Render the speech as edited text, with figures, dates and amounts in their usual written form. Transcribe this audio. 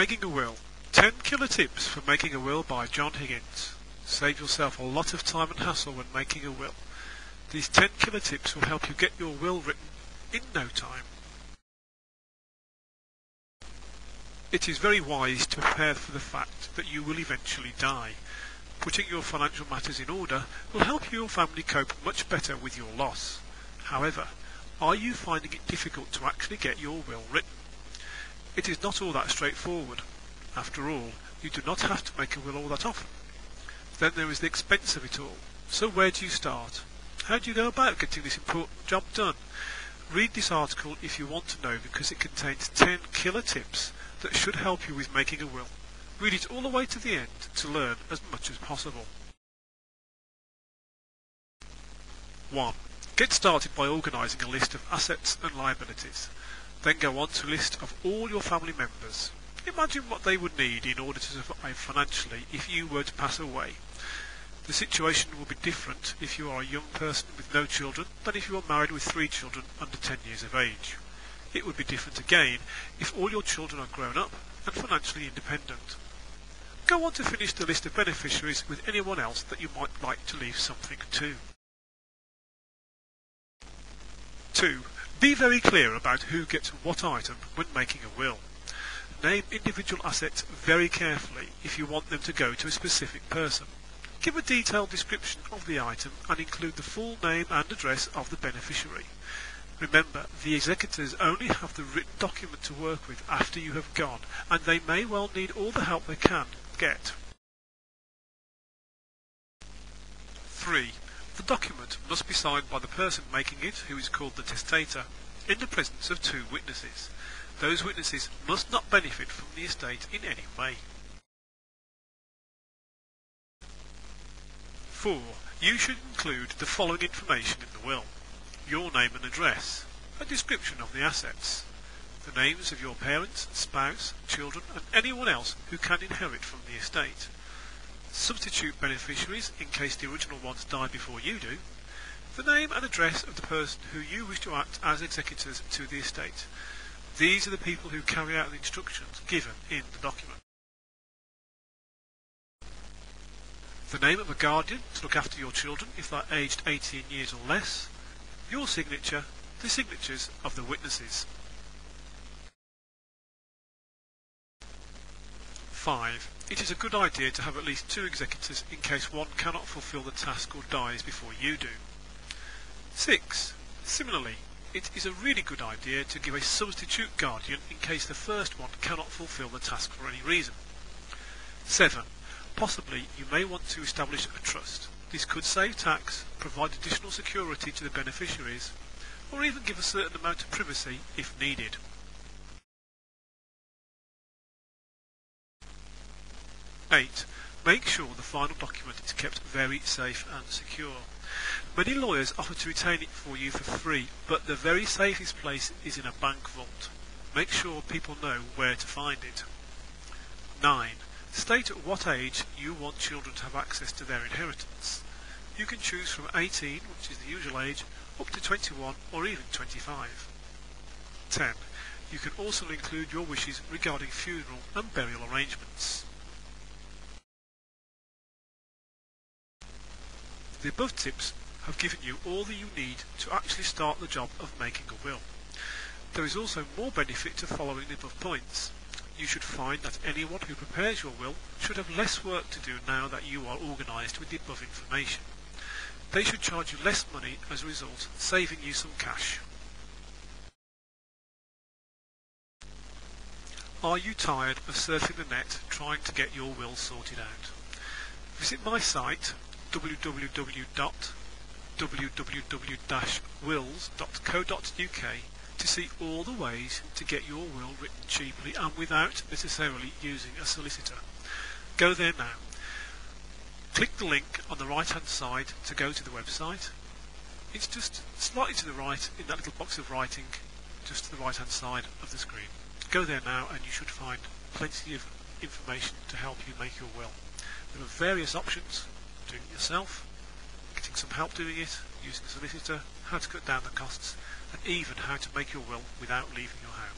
Making a will. 10 killer tips for making a will by John Higgins. Save yourself a lot of time and hassle when making a will. These 10 killer tips will help you get your will written in no time. It is very wise to prepare for the fact that you will eventually die. Putting your financial matters in order will help your family cope much better with your loss. However, are you finding it difficult to actually get your will written? It is not all that straightforward. After all, you do not have to make a will all that often. Then there is the expense of it all. So where do you start? How do you go about getting this important job done? Read this article if you want to know, because it contains 10 killer tips that should help you with making a will. Read it all the way to the end to learn as much as possible. 1. Get started by organising a list of assets and liabilities. Then go on to a list of all your family members. Imagine what they would need in order to survive financially if you were to pass away. The situation will be different if you are a young person with no children than if you are married with 3 children under 10 years of age. It would be different again if all your children are grown up and financially independent. Go on to finish the list of beneficiaries with anyone else that you might like to leave something to. 2. Be very clear about who gets what item when making a will. Name individual assets very carefully if you want them to go to a specific person. Give a detailed description of the item and include the full name and address of the beneficiary. Remember, the executors only have the written document to work with after you have gone, and they may well need all the help they can get. 3. The document must be signed by the person making it, who is called the testator, in the presence of 2 witnesses. Those witnesses must not benefit from the estate in any way. 4. You should include the following information in the will: your name and address, a description of the assets, the names of your parents, spouse, children and anyone else who can inherit from the estate, substitute beneficiaries in case the original ones die before you do, the name and address of the person who you wish to act as executors to the estate. These are the people who carry out the instructions given in the document. The name of a guardian to look after your children if they are aged 18 years or less, your signature, the signatures of the witnesses. 5. It is a good idea to have at least 2 executors in case one cannot fulfil the task or dies before you do. 6. Similarly, it is a really good idea to give a substitute guardian in case the first one cannot fulfil the task for any reason. 7. Possibly you may want to establish a trust. This could save tax, provide additional security to the beneficiaries, or even give a certain amount of privacy if needed. 8. Make sure the final document is kept very safe and secure. Many lawyers offer to retain it for you for free, but the very safest place is in a bank vault. Make sure people know where to find it. 9. State at what age you want children to have access to their inheritance. You can choose from 18, which is the usual age, up to 21 or even 25. 10. You can also include your wishes regarding funeral and burial arrangements. The above tips have given you all that you need to actually start the job of making a will. There is also more benefit to following the above points. You should find that anyone who prepares your will should have less work to do now that you are organised with the above information. They should charge you less money as a result, saving you some cash. Are you tired of surfing the net trying to get your will sorted out? Visit my site www.wills.co.uk to see all the ways to get your will written cheaply and without necessarily using a solicitor. Go there now. Click the link on the right hand side to go to the website. It's just slightly to the right in that little box of writing, just to the right hand side of the screen. Go there now and you should find plenty of information to help you make your will. There are various options: doing it yourself, getting some help doing it, using a solicitor, how to cut down the costs, and even how to make your will without leaving your home.